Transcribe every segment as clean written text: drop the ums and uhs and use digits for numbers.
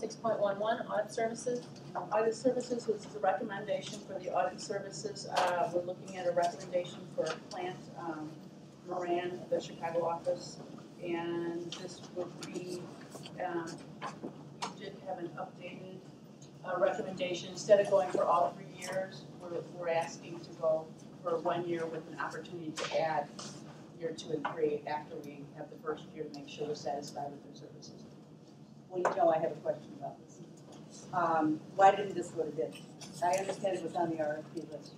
6.11, audit services. Audit services was the recommendation for the audit services. We're looking at a recommendation for Plant Moran, the Chicago office, and this would be, we did have an updated recommendation. Instead of going for all 3 years, we're asking to go for 1 year with an opportunity to add year 2 and 3 after we have the first year to make sure we're satisfied with their services. Well, you know, I have a question about this. Why didn't this go to bid? I understand it was on the RFP list.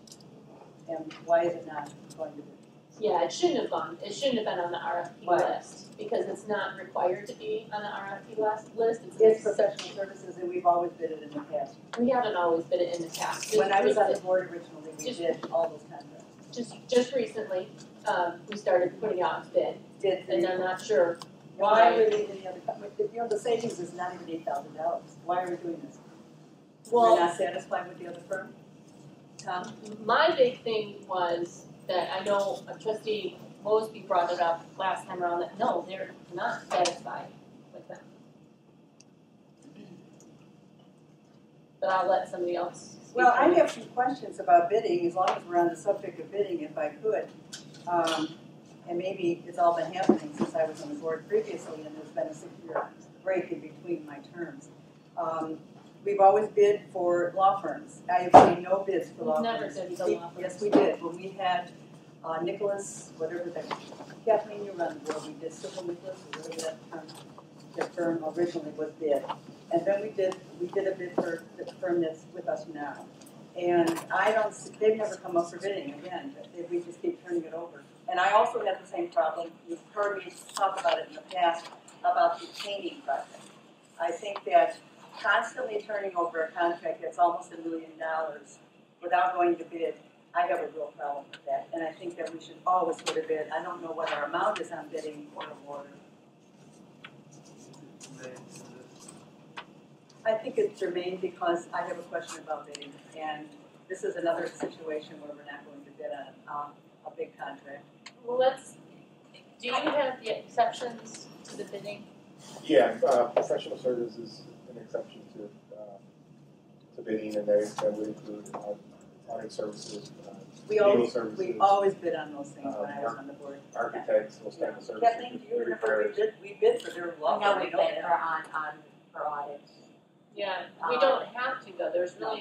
And why is it not going to bid? Yeah, it shouldn't have gone, it shouldn't have been on the RFP Why? list, because it's not required to be on the RFP list. It's professional services, and we've always bid it in the past. We haven't always bid it in the past. When I was on the board originally, we did all those contracts. Just recently, we started putting out bid, and I'm not sure why are we leaving the other company? You know, the savings is not even $8,000. Why are we doing this? Well, we're not satisfied with the other firm? Tom? My big thing was that I know Trustee Mosby brought it up last time around that no, they're not satisfied with them. But I'll let somebody else speak. Well, I have some questions about bidding, as long as we're on the subject of bidding, if I could. And maybe it's all been happening since I was on the board previously, and there's been a 6-year break in between my terms. We've always bid for law firms. I have seen no bids for law Never firms. bid for law firms. Yes, we did. When we had Nicholas, whatever that, Kathleen, you run the board, we did Civil Nicholas, or whatever that firm originally was bid. And then we did a bid for the firm that's with us now. And I don't see, they've never come up for bidding again, but we just keep turning it over. And I also had the same problem. You've heard me talk about it in the past about the painting project. I think that constantly turning over a contract that's almost $1 million without going to bid, I have a real problem with that. And I think that we should always go to bid. I don't know what our amount is on bidding or award. I think it's germane because I have a question about bidding. And this is another situation where we're not going to bid on a big contract. Well, do you have the exceptions to the bidding? Yeah, professional services is an exception to bidding, and that would include audit services, we always bid on those things when I was on the board. Architects, those kind of services. Kathleen, do you remember we bid for their law firm? No, we bid for audits. Yeah, we don't have to though. There's no.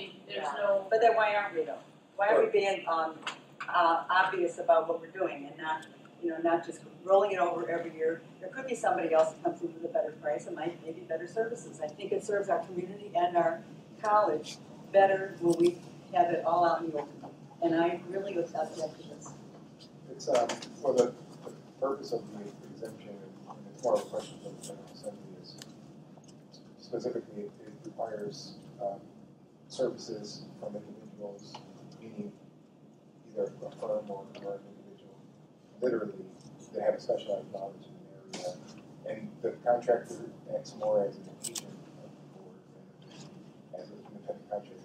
But then why aren't we though? Why are we being obvious about what we're doing and not just rolling it over every year? There could be somebody else that comes in with a better price and maybe better services. I think it serves our community and our college better when we have it all out in the open. And I really would object to this. It's for the purpose of the exemption, and it's more of a question for the General Assembly, is specifically it requires services from individuals, meaning either a firm or an individual, literally, that have a specialized knowledge in an area. And the contractor acts more as an agent of the board than as an independent contractor.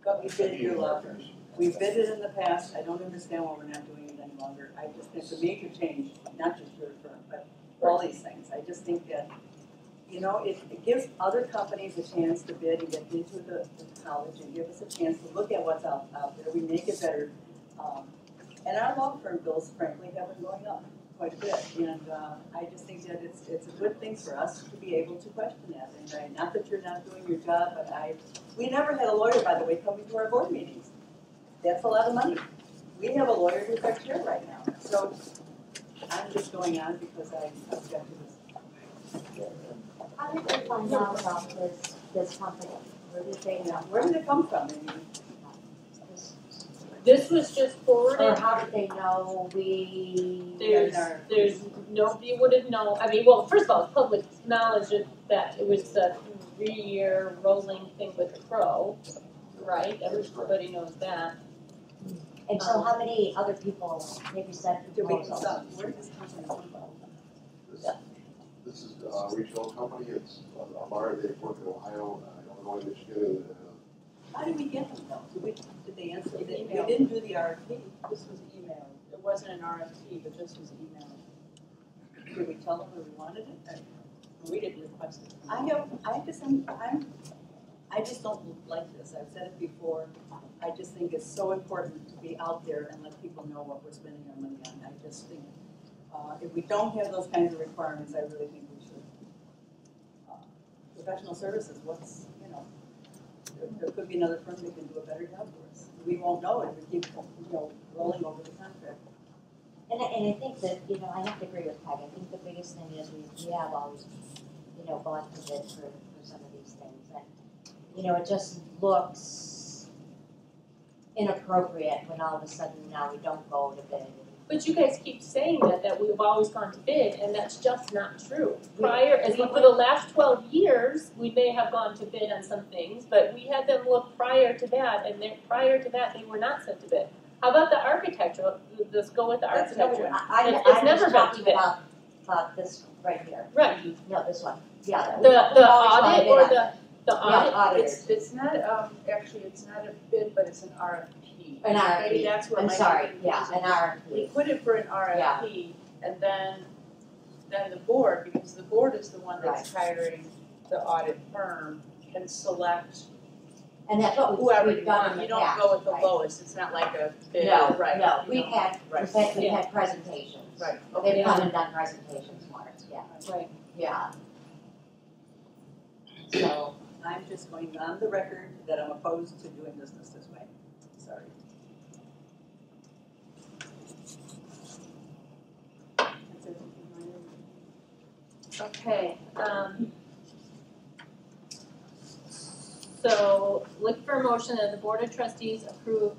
But we bid your law firm. We've bid it in the past. I don't understand why we're not doing it any longer. I just think it's a major change, not just your firm, but all these things. I just think that, it gives other companies a chance to bid and get into the college and give us a chance to look at what's out there. We make it better. And our law firm bills, frankly, have been going up quite a bit. And I just think that it's a good thing for us to be able to question that. And not that you're not doing your job, but we never had a lawyer, by the way, coming to our board meetings. That's a lot of money. We have a lawyer who's our chair right now. So I'm just going on because I object to this. How did they find out about this company? Where did they know? Where did it come from? This was just forwarded. Or how did they know There's nobody would have known. I mean, well, first of all, it's public knowledge that it was a 3-year rolling thing with the Crow, right? Everybody knows that. And so how many other people maybe sent proposals? Where did this company come from? This is a regional company. It's a bar. They work in Ohio, Illinois, Michigan. How did we get them though? Did they answer? We didn't do the RFP. This was email. It wasn't an RFP, but this was email. Did we tell them where we wanted it? We didn't request it. I just don't like this, I've said it before, I just think it's so important to be out there and let people know what we're spending our money on. I just think, if we don't have those kinds of requirements, I really think we should. Professional services, there could be another firm that can do a better job for us. We won't know it if we keep, rolling over the contract. And I think that, I have to agree with Peg. I think the biggest thing is we have always, gone to bid for some of these things. And, it just looks inappropriate when all of a sudden now we don't go to bid. But you guys keep saying that we've always gone to bid, and that's just not true. For the last 12 years, we may have gone to bid on some things, but we had them look prior to that, and prior to that, they were not sent to bid. How about the architectural? Let's go with the That's another architecture. one. It's I'm never just been to talking bid. about this right here. Right. No, this one. Yeah. The we've always audit gone or to bid on. the audit? Auditors. It's not, actually, it's not a bid, but it's an RFP. An RFP. Maybe that's what I'm might be sorry, yeah, confusing. an RFP. We put it for an RFP, and then the board, because the board is the one that's hiring the audit firm, can select And that's what whoever we've you done want. in the You don't past. go with the right? lowest, it's not like a bid, No, right? no, you we've know. had, Right. we've had presentations. Right, They've okay. come and done presentations for us, yeah. Right. Yeah. So, I'm just going on the record that I'm opposed to doing business this way. Sorry. That's it. Okay, so look for a motion that the Board of Trustees approve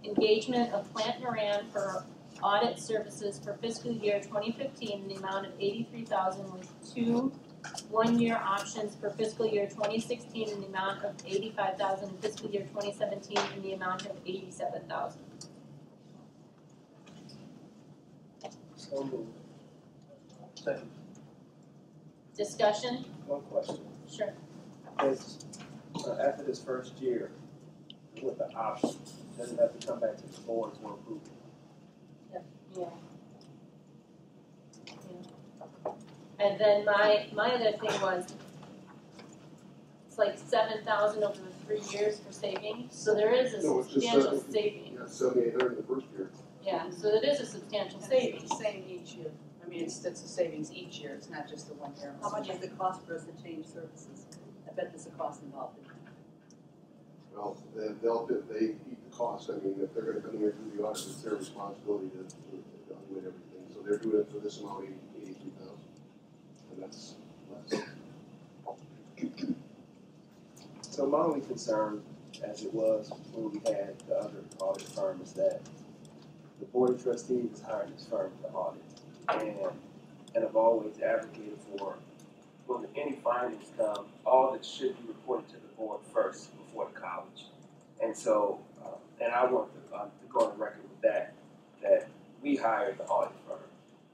engagement of Plant Moran for audit services for fiscal year 2015 in the amount of $83,000 with 2 one-year options for fiscal year 2016 in the amount of $85,000 and fiscal year 2017 in the amount of $87,000. So moved. Second. Discussion? One question. Sure. Is, after this first year, with the option, does it have to come back to the board for approval? Yeah. And then my other thing was, it's like 7,000 over the 3 years for savings, so there is a No, it's just substantial 7. savings. Yeah, 7,800 the first year. Yeah, so it is a substantial savings. It's the same each year. I mean, it's a savings each year, it's not just the 1 year. How much does it cost for us to change services? I bet there's a cost involved in it. Well, they eat the cost. I mean, if they're gonna come here and do the audit, it's their responsibility to evaluate everything. So they're doing it for this amount, 83,000. And that's less. So my only concern, as it was when we had the other audit firm, is that the board of trustees is hiring this firm to audit. And I've always advocated for, when any findings come, all that should be reported to the board first before the college. And so, and I want to go on the record with that we hired the audit firm.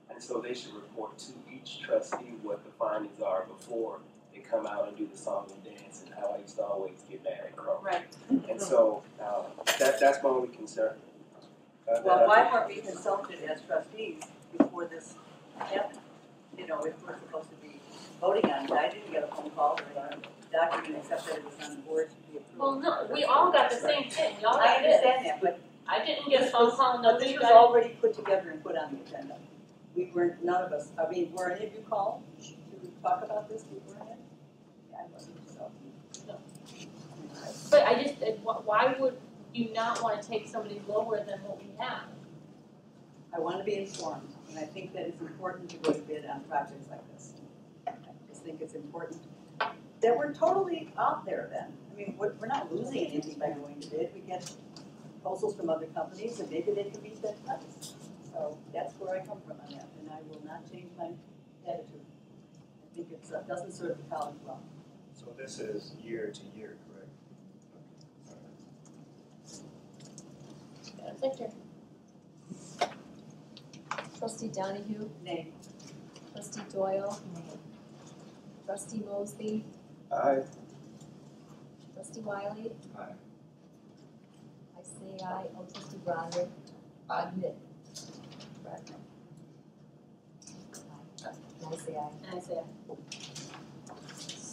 And so they should report to each trustee what the findings are before they come out and do the song and dance and how I used to always get mad at Crow. Right. And so, that's my only concern. Well, why weren't we consulted as trustees before this happened? If we're supposed to be voting on it, I didn't get a phone call or a document except that it was on the board to be approved. Well, no, we all got the same thing, we all I got this. understand that, but I didn't get a phone call, but nobody this was got it. already put together and put on the agenda. We weren't, none of us, were any of you called to talk about this beforehand? Yeah, I wasn't, so. No. But I just, why would you not want to take somebody lower than what we have? I want to be informed, and I think that it's important to go to bid on projects like this. I just think it's important that we're totally out there then. We're not losing anything by going to bid. We get proposals from other companies, and maybe they can beat that price. So that's where I come from on that, and I will not change my attitude. I think it doesn't serve the college well. So this is year to year, correct? Madam Secretary. Trustee Donahue, Nay. Trustee Doyle, Trustee Mosby, Aye. Trustee Wiley. Aye. I say aye. Oh, Trustee Broderick. Aye. now I say aye. And I say aye.